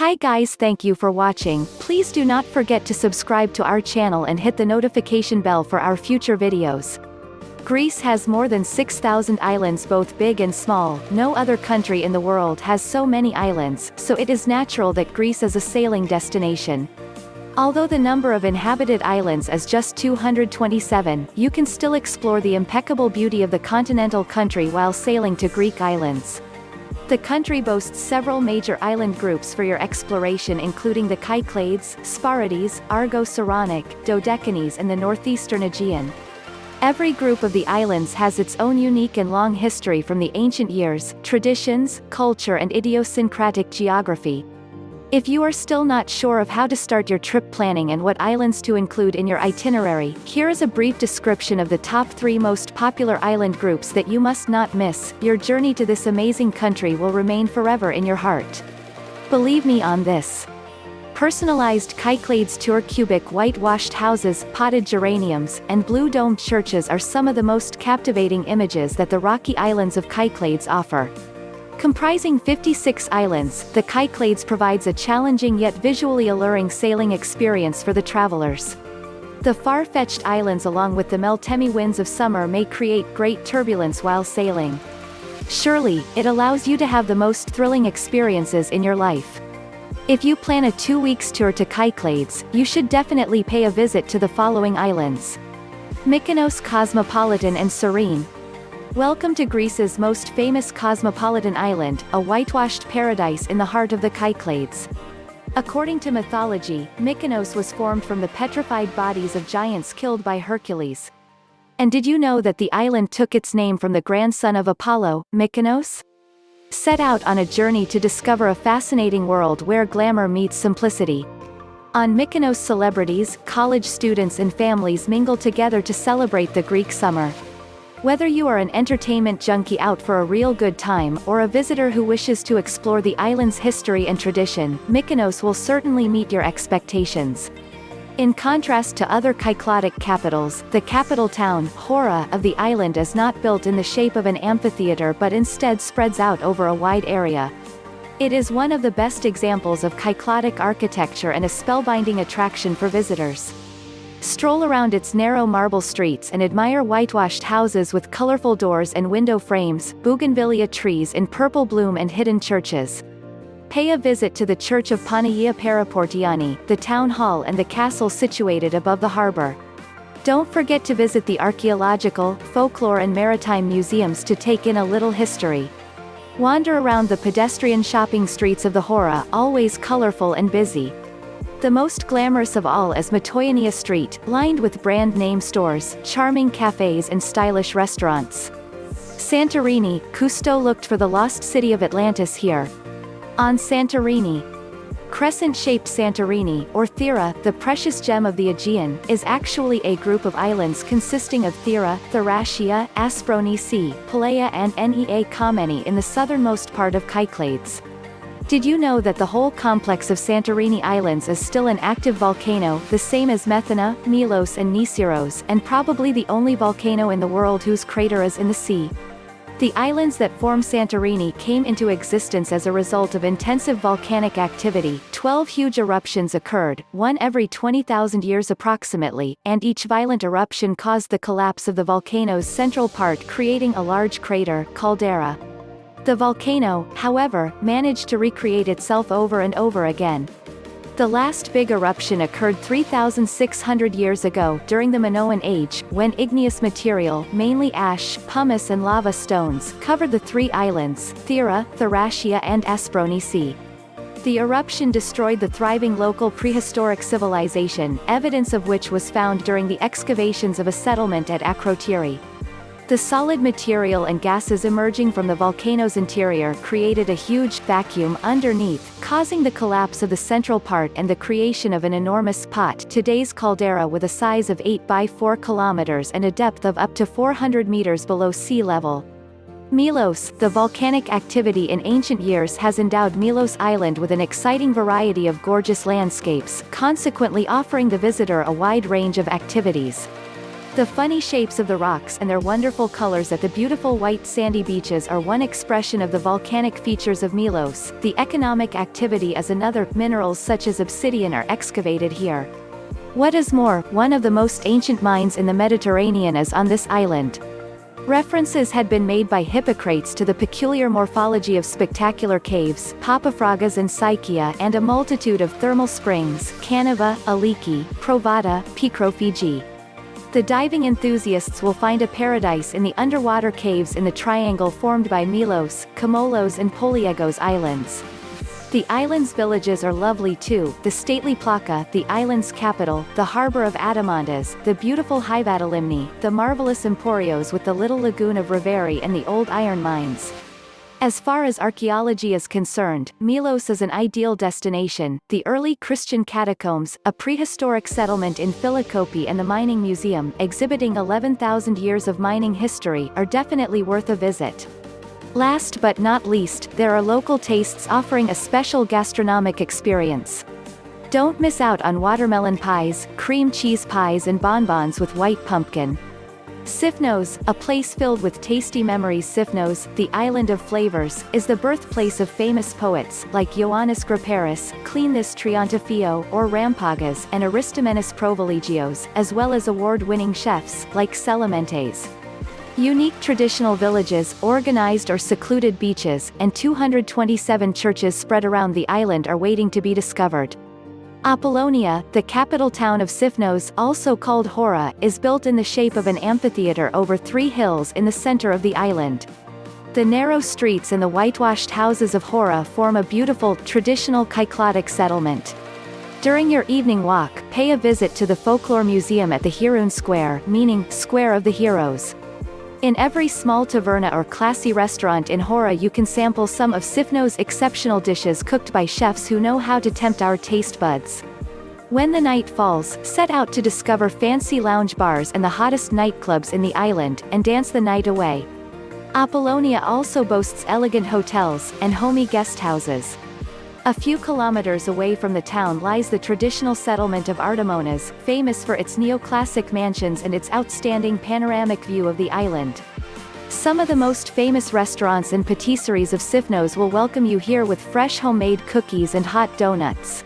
Hi guys, thank you for watching. Please do not forget to subscribe to our channel and hit the notification bell for our future videos. Greece has more than 6,000 islands, both big and small. No other country in the world has so many islands, so it is natural that Greece is a sailing destination. Although the number of inhabited islands is just 227, you can still explore the impeccable beauty of the continental country while sailing to Greek islands. The country boasts several major island groups for your exploration, including the Cyclades, Sparides, Argo-Saronic, Dodecanese and the northeastern Aegean. Every group of the islands has its own unique and long history, from the ancient years, traditions, culture and idiosyncratic geography. If you are still not sure of how to start your trip planning and what islands to include in your itinerary, here is a brief description of the top 3 most popular island groups that you must not miss. Your journey to this amazing country will remain forever in your heart. Believe me on this. Personalized Cyclades tour. Cubic whitewashed houses, potted geraniums, and blue-domed churches are some of the most captivating images that the rocky islands of Cyclades offer. Comprising 56 islands, the Cyclades provides a challenging yet visually alluring sailing experience for the travelers. The far-fetched islands along with the Meltemi winds of summer may create great turbulence while sailing. Surely, it allows you to have the most thrilling experiences in your life. If you plan a 2-week tour to Cyclades, you should definitely pay a visit to the following islands: Mykonos, cosmopolitan and serene. Welcome to Greece's most famous cosmopolitan island, a whitewashed paradise in the heart of the Cyclades. According to mythology, Mykonos was formed from the petrified bodies of giants killed by Hercules. And did you know that the island took its name from the grandson of Apollo, Mykonos? Set out on a journey to discover a fascinating world where glamour meets simplicity. On Mykonos, celebrities, college students and families mingle together to celebrate the Greek summer. Whether you are an entertainment junkie out for a real good time or a visitor who wishes to explore the island's history and tradition, Mykonos will certainly meet your expectations. In contrast to other Cycladic capitals, the capital town, Hora, of the island is not built in the shape of an amphitheater but instead spreads out over a wide area. It is one of the best examples of Cycladic architecture and a spellbinding attraction for visitors. Stroll around its narrow marble streets and admire whitewashed houses with colorful doors and window frames, bougainvillea trees in purple bloom and hidden churches. Pay a visit to the Church of Panagia Paraportiani, the town hall and the castle situated above the harbor. Don't forget to visit the archaeological, folklore and maritime museums to take in a little history. Wander around the pedestrian shopping streets of the Hora, always colorful and busy. The most glamorous of all is Metoionia Street, lined with brand-name stores, charming cafes and stylish restaurants. Santorini, Cousteau looked for the lost city of Atlantis here. On Santorini, crescent-shaped Santorini, or Thera, the precious gem of the Aegean, is actually a group of islands consisting of Thera, Thracia, Aspronisi, Pelea and Nea Kameni in the southernmost part of Cyclades. Did you know that the whole complex of Santorini Islands is still an active volcano, the same as Methana, Melos and Nisyros, and probably the only volcano in the world whose crater is in the sea? The islands that form Santorini came into existence as a result of intensive volcanic activity. 12 huge eruptions occurred, one every 20,000 years approximately, and each violent eruption caused the collapse of the volcano's central part, creating a large crater, caldera. The volcano, however, managed to recreate itself over and over again. The last big eruption occurred 3,600 years ago during the Minoan Age, when igneous material, mainly ash, pumice and lava stones, covered the 3 islands, Thera, Thracia and Aspronisi. The eruption destroyed the thriving local prehistoric civilization, evidence of which was found during the excavations of a settlement at Akrotiri. The solid material and gases emerging from the volcano's interior created a huge vacuum underneath, causing the collapse of the central part and the creation of an enormous pot, today's caldera, with a size of 8 by 4 kilometers and a depth of up to 400 meters below sea level. Melos, the volcanic activity in ancient years has endowed Melos Island with an exciting variety of gorgeous landscapes, consequently offering the visitor a wide range of activities. The funny shapes of the rocks and their wonderful colors at the beautiful white sandy beaches are one expression of the volcanic features of Milos. The economic activity is another. Minerals such as obsidian are excavated here. What is more, one of the most ancient mines in the Mediterranean is on this island. References had been made by Hippocrates to the peculiar morphology of spectacular caves, Papafragas and Psychia, and a multitude of thermal springs, Canova, Aliki, Provata, Picrofigi. The diving enthusiasts will find a paradise in the underwater caves in the triangle formed by Milos, Komolos and Poliegos Islands. The island's villages are lovely too, the stately Plaka, the island's capital, the harbor of Adamandas, the beautiful Hyvatalimni, the marvelous Emporios with the little lagoon of Riveri and the old iron mines. As far as archaeology is concerned, Milos is an ideal destination. The early Christian catacombs, a prehistoric settlement in Philikopi and the Mining Museum, exhibiting 11,000 years of mining history, are definitely worth a visit. Last but not least, there are local tastes offering a special gastronomic experience. Don't miss out on watermelon pies, cream cheese pies and bonbons with white pumpkin. Sifnos, a place filled with tasty memories. Sifnos, the island of flavors, is the birthplace of famous poets, like Ioannis Graperis, Cleanthis Triantafio, or Rampagas, and Aristomenes Provoligios, as well as award-winning chefs, like Selimentes. Unique traditional villages, organized or secluded beaches, and 227 churches spread around the island are waiting to be discovered. Apollonia, the capital town of Sifnos, also called Hora, is built in the shape of an amphitheater over 3 hills in the center of the island. The narrow streets and the whitewashed houses of Hora form a beautiful, traditional Kykladic settlement. During your evening walk, pay a visit to the Folklore Museum at the Heroon Square, meaning, Square of the Heroes. In every small taverna or classy restaurant in Hora you can sample some of Sifnos' exceptional dishes cooked by chefs who know how to tempt our taste buds. When the night falls, set out to discover fancy lounge bars and the hottest nightclubs in the island, and dance the night away. Apollonia also boasts elegant hotels, and homey guest houses. A few kilometers away from the town lies the traditional settlement of Artemonas, famous for its neoclassic mansions and its outstanding panoramic view of the island. Some of the most famous restaurants and patisseries of Sifnos will welcome you here with fresh homemade cookies and hot donuts.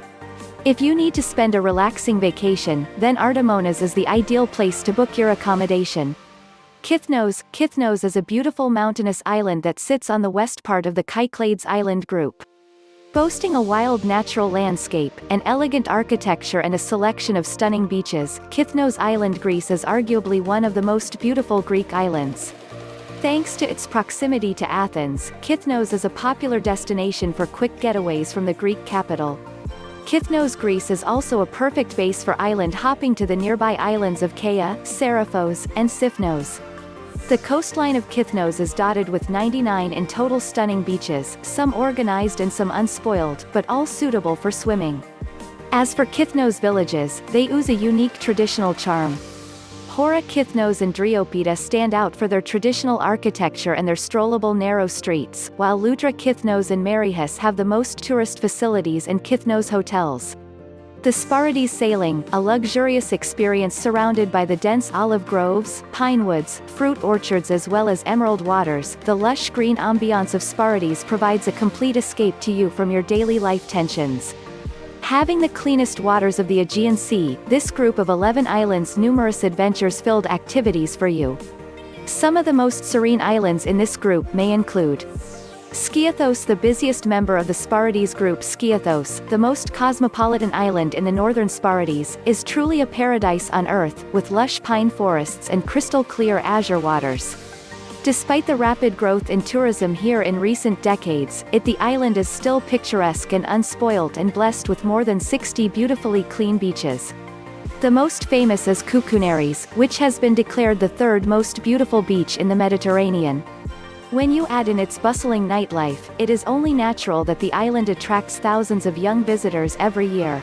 If you need to spend a relaxing vacation, then Artemonas is the ideal place to book your accommodation. Kythnos is a beautiful mountainous island that sits on the west part of the Kyklades island group. Boasting a wild natural landscape, an elegant architecture and a selection of stunning beaches, Kythnos Island, Greece is arguably one of the most beautiful Greek islands. Thanks to its proximity to Athens, Kythnos is a popular destination for quick getaways from the Greek capital. Kythnos, Greece is also a perfect base for island hopping to the nearby islands of Kea, Seriphos, and Sifnos. The coastline of Kythnos is dotted with 99 in total stunning beaches, some organized and some unspoiled, but all suitable for swimming. As for Kythnos villages, they ooze a unique traditional charm. Hora, Kythnos and Driopita stand out for their traditional architecture and their strollable narrow streets, while Loutra, Kythnos and Marihis have the most tourist facilities and Kythnos hotels. The Sparides sailing, a luxurious experience surrounded by the dense olive groves, pine woods, fruit orchards as well as emerald waters, the lush green ambiance of Sparides provides a complete escape to you from your daily life tensions. Having the cleanest waters of the Aegean Sea, this group of 11 islands numerous adventures-filled activities for you. Some of the most serene islands in this group may include Skiathos, the busiest member of the Sparides group. Skiathos, the most cosmopolitan island in the northern Sparides, is truly a paradise on earth, with lush pine forests and crystal-clear azure waters. Despite the rapid growth in tourism here in recent decades, the island is still picturesque and unspoilt and blessed with more than 60 beautifully clean beaches. The most famous is Koukounouris, which has been declared the third most beautiful beach in the Mediterranean. When you add in its bustling nightlife, it is only natural that the island attracts thousands of young visitors every year.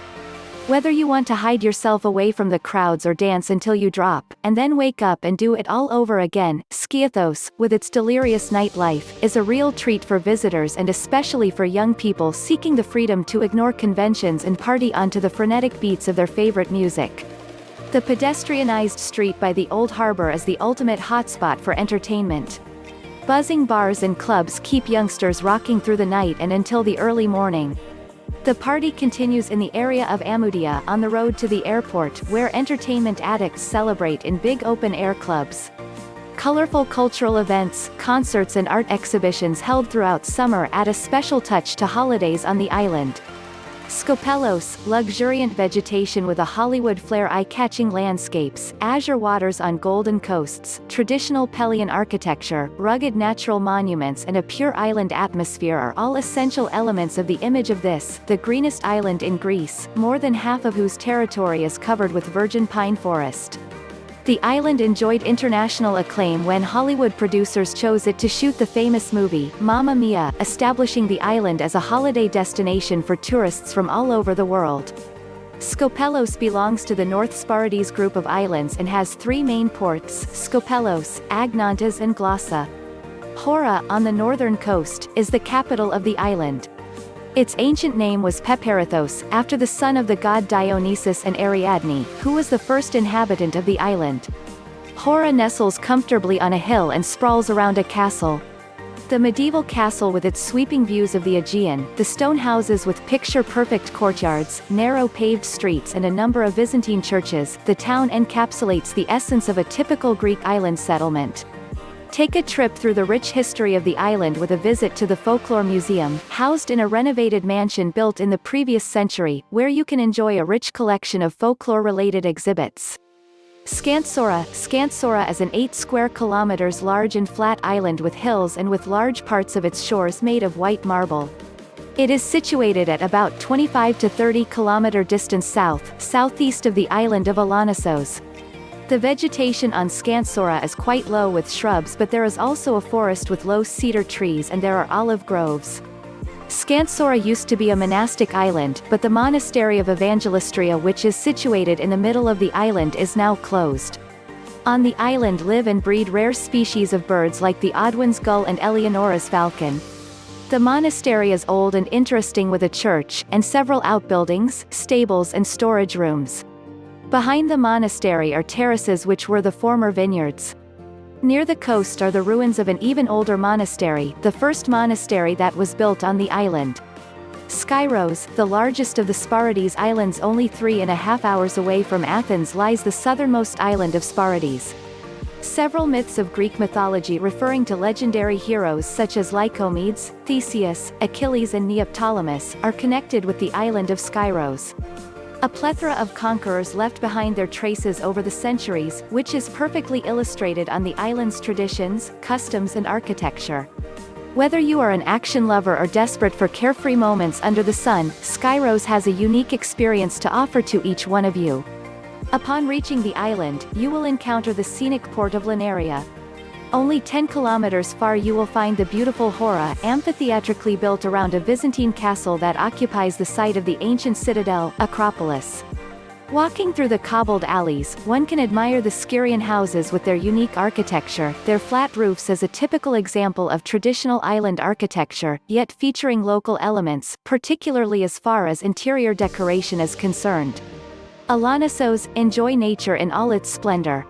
Whether you want to hide yourself away from the crowds or dance until you drop, and then wake up and do it all over again, Skiathos, with its delirious nightlife, is a real treat for visitors and especially for young people seeking the freedom to ignore conventions and party onto the frenetic beats of their favorite music. The pedestrianized street by the Old Harbor is the ultimate hotspot for entertainment. Buzzing bars and clubs keep youngsters rocking through the night and until the early morning. The party continues in the area of Amudia on the road to the airport, where entertainment addicts celebrate in big open-air clubs. Colorful cultural events, concerts and art exhibitions held throughout summer add a special touch to holidays on the island. Skopelos, luxuriant vegetation with a Hollywood flair, eye-catching landscapes, azure waters on golden coasts, traditional Pelian architecture, rugged natural monuments and a pure island atmosphere are all essential elements of the image of this, the greenest island in Greece, more than half of whose territory is covered with virgin pine forest. The island enjoyed international acclaim when Hollywood producers chose it to shoot the famous movie, Mamma Mia, establishing the island as a holiday destination for tourists from all over the world. Skopelos belongs to the North Sparides group of islands and has three main ports, Skopelos, Agnontas and Glossa. Hora, on the northern coast, is the capital of the island. Its ancient name was Peperithos, after the son of the god Dionysus and Ariadne, who was the first inhabitant of the island. Hora nestles comfortably on a hill and sprawls around a castle. The medieval castle with its sweeping views of the Aegean, the stone houses with picture-perfect courtyards, narrow paved streets and a number of Byzantine churches, the town encapsulates the essence of a typical Greek island settlement. Take a trip through the rich history of the island with a visit to the Folklore Museum, housed in a renovated mansion built in the previous century, where you can enjoy a rich collection of folklore-related exhibits. Skantsora is an 8 square kilometers large and flat island with hills and with large parts of its shores made of white marble. It is situated at about 25 to 30 kilometer distance southeast of the island of Alonissos. The vegetation on Skantsora is quite low with shrubs, but there is also a forest with low cedar trees and there are olive groves. Skantsora used to be a monastic island, but the monastery of Evangelistria, which is situated in the middle of the island, is now closed. On the island live and breed rare species of birds like the Odwin's gull and Eleonora's falcon. The monastery is old and interesting with a church, and several outbuildings, stables and storage rooms. Behind the monastery are terraces which were the former vineyards. Near the coast are the ruins of an even older monastery, the first monastery that was built on the island. Skyros, the largest of the Sparides Islands only 3.5 hours away from Athens, lies the southernmost island of Sparides. Several myths of Greek mythology referring to legendary heroes such as Lycomedes, Theseus, Achilles and Neoptolemus, are connected with the island of Skyros. A plethora of conquerors left behind their traces over the centuries, which is perfectly illustrated on the island's traditions, customs and architecture. Whether you are an action lover or desperate for carefree moments under the sun, Skyros has a unique experience to offer to each one of you. Upon reaching the island, you will encounter the scenic port of Linaria. Only 10 kilometers far you will find the beautiful Hora, amphitheatrically built around a Byzantine castle that occupies the site of the ancient citadel, Acropolis. Walking through the cobbled alleys, one can admire the Skyrian houses with their unique architecture, their flat roofs as a typical example of traditional island architecture, yet featuring local elements, particularly as far as interior decoration is concerned. Alonissos, enjoy nature in all its splendor.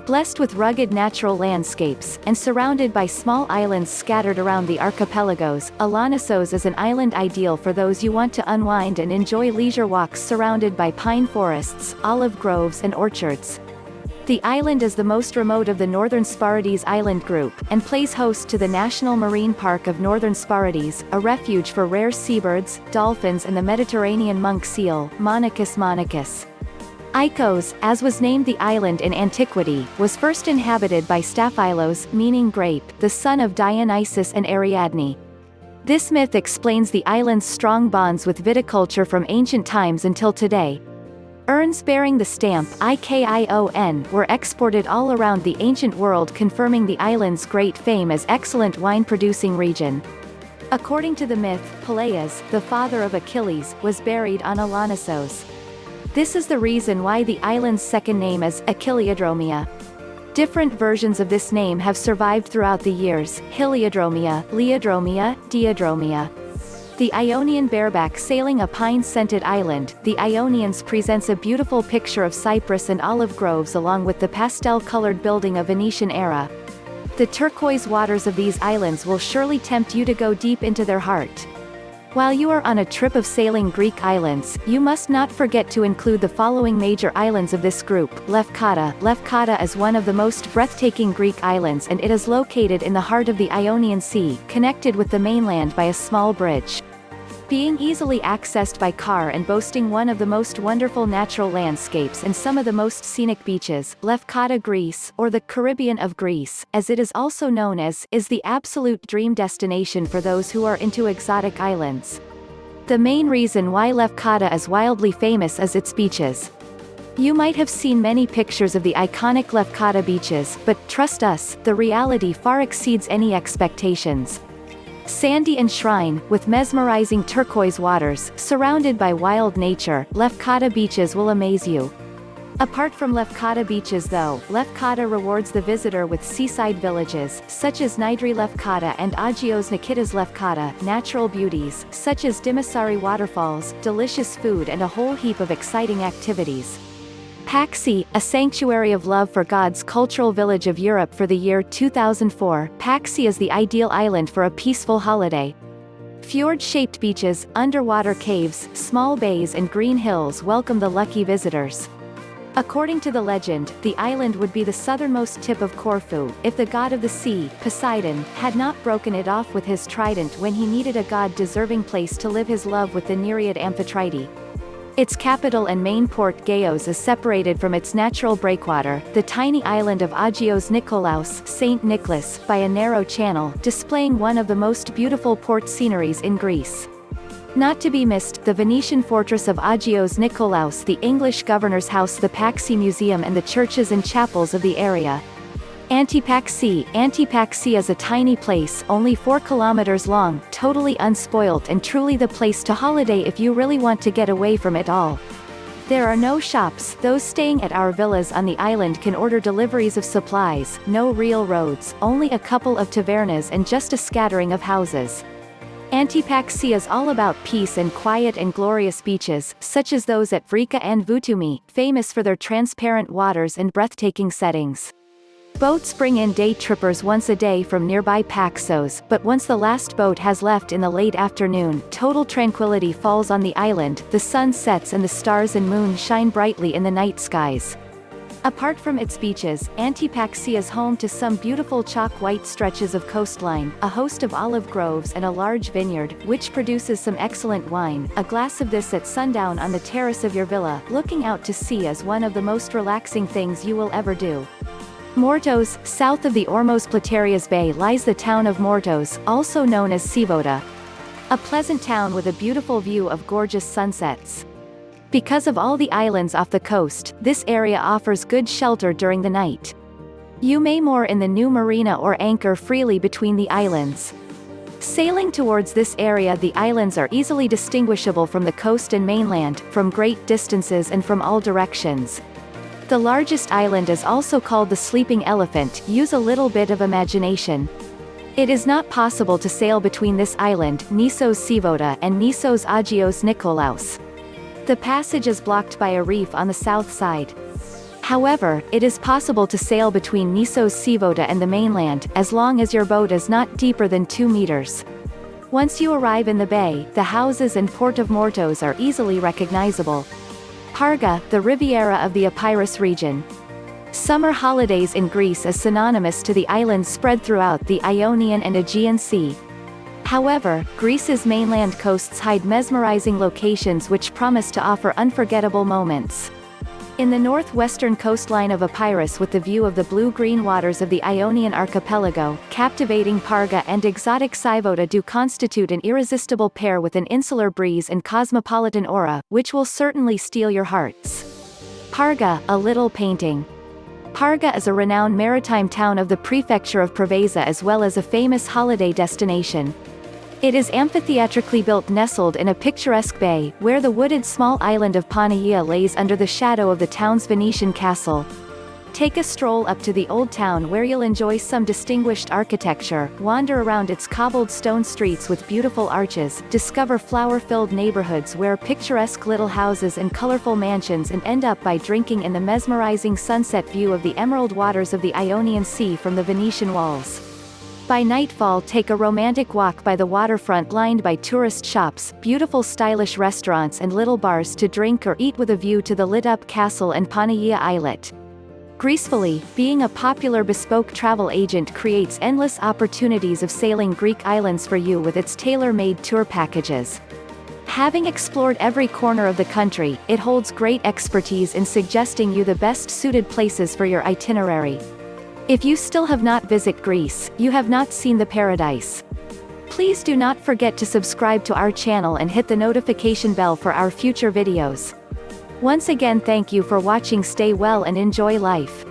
Blessed with rugged natural landscapes, and surrounded by small islands scattered around the archipelagos, Alonissos is an island ideal for those who want to unwind and enjoy leisure walks surrounded by pine forests, olive groves and orchards. The island is the most remote of the Northern Sparides island group, and plays host to the National Marine Park of Northern Sparides, a refuge for rare seabirds, dolphins and the Mediterranean monk seal, Monachus monachus. Icos, as was named the island in antiquity, was first inhabited by Staphylos, meaning grape, the son of Dionysus and Ariadne. This myth explains the island's strong bonds with viticulture from ancient times until today. Urns bearing the stamp IKION were exported all around the ancient world, confirming the island's great fame as excellent wine-producing region. According to the myth, Peleus, the father of Achilles, was buried on Alonissos. This is the reason why the island's second name is Achilleodromia. Different versions of this name have survived throughout the years: Heliodromia, Leodromia, Diodromia. The Ionian bareback sailing a pine-scented island, the Ionians presents a beautiful picture of cypress and olive groves along with the pastel-colored building of Venetian era. The turquoise waters of these islands will surely tempt you to go deep into their heart. While you are on a trip of sailing Greek islands, you must not forget to include the following major islands of this group. Lefkada. Lefkada is one of the most breathtaking Greek islands and it is located in the heart of the Ionian Sea, connected with the mainland by a small bridge. Being easily accessed by car and boasting one of the most wonderful natural landscapes and some of the most scenic beaches, Lefkada Greece, or the Caribbean of Greece, as it is also known as, is the absolute dream destination for those who are into exotic islands. The main reason why Lefkada is wildly famous is its beaches. You might have seen many pictures of the iconic Lefkada beaches, but, trust us, the reality far exceeds any expectations. Sandy and shrine, with mesmerizing turquoise waters, surrounded by wild nature, Lefkada beaches will amaze you. Apart from Lefkada beaches though, Lefkada rewards the visitor with seaside villages, such as Nidri Lefkada and Agios Nikitas Lefkada, natural beauties, such as Dimasari waterfalls, delicious food and a whole heap of exciting activities. Paxi, a sanctuary of love for God's cultural village of Europe for the year 2004, Paxi is the ideal island for a peaceful holiday. Fjord-shaped beaches, underwater caves, small bays and green hills welcome the lucky visitors. According to the legend, the island would be the southernmost tip of Corfu, if the god of the sea, Poseidon, had not broken it off with his trident when he needed a god-deserving place to live his love with the Nereid Amphitrite. Its capital and main port Gaios is separated from its natural breakwater, the tiny island of Agios Nikolaos, St. Nicholas, by a narrow channel, displaying one of the most beautiful port sceneries in Greece. Not to be missed, the Venetian fortress of Agios Nikolaos, the English governor's house, the Paxi Museum and the churches and chapels of the area. Antipaxi is a tiny place, only 4 kilometers long, totally unspoilt and truly the place to holiday if you really want to get away from it all. There are no shops, those staying at our villas on the island can order deliveries of supplies, no real roads, only a couple of tavernas and just a scattering of houses. Antipaxi is all about peace and quiet and glorious beaches, such as those at Vrika and Vutumi, famous for their transparent waters and breathtaking settings. Boats bring in day trippers once a day from nearby Paxos, but once the last boat has left in the late afternoon, total tranquility falls on the island, the sun sets and the stars and moon shine brightly in the night skies. Apart from its beaches, Antipaxi is home to some beautiful chalk-white stretches of coastline, a host of olive groves and a large vineyard, which produces some excellent wine. A glass of this at sundown on the terrace of your villa, looking out to sea is one of the most relaxing things you will ever do. Mortos, south of the Ormos Platerias Bay lies the town of Mortos, also known as Sivoda. A pleasant town with a beautiful view of gorgeous sunsets. Because of all the islands off the coast, this area offers good shelter during the night. You may moor in the new marina or anchor freely between the islands. Sailing towards this area, the islands are easily distinguishable from the coast and mainland, from great distances and from all directions. The largest island is also called the Sleeping Elephant. Use a little bit of imagination. It is not possible to sail between this island, Nissos Sivoda, and Nissos Agios Nikolaos. The passage is blocked by a reef on the south side. However, it is possible to sail between Nissos Sivoda and the mainland, as long as your boat is not deeper than 2 meters. Once you arrive in the bay, the houses and port of Mortos are easily recognizable. Parga, the Riviera of the Epirus region. Summer holidays in Greece is synonymous to the islands spread throughout the Ionian and Aegean Sea. However, Greece's mainland coasts hide mesmerizing locations which promise to offer unforgettable moments. In the northwestern coastline of Epirus with the view of the blue-green waters of the Ionian archipelago, captivating Parga and exotic Sivoda do constitute an irresistible pair with an insular breeze and cosmopolitan aura, which will certainly steal your hearts. Parga, a little painting. Parga is a renowned maritime town of the prefecture of Preveza as well as a famous holiday destination. It is amphitheatrically built nestled in a picturesque bay, where the wooded small island of Panagia lays under the shadow of the town's Venetian castle. Take a stroll up to the old town where you'll enjoy some distinguished architecture, wander around its cobbled stone streets with beautiful arches, discover flower-filled neighborhoods where picturesque little houses and colorful mansions, and end up by drinking in the mesmerizing sunset view of the emerald waters of the Ionian Sea from the Venetian walls. By nightfall, take a romantic walk by the waterfront lined by tourist shops, beautiful stylish restaurants and little bars to drink or eat with a view to the lit-up castle and Panagia Islet. Gracefully, being a popular bespoke travel agent creates endless opportunities of sailing Greek islands for you with its tailor-made tour packages. Having explored every corner of the country, it holds great expertise in suggesting you the best suited places for your itinerary. If you still have not visited Greece, you have not seen the paradise. Please do not forget to subscribe to our channel and hit the notification bell for our future videos. Once again, thank you for watching. Stay well and enjoy life.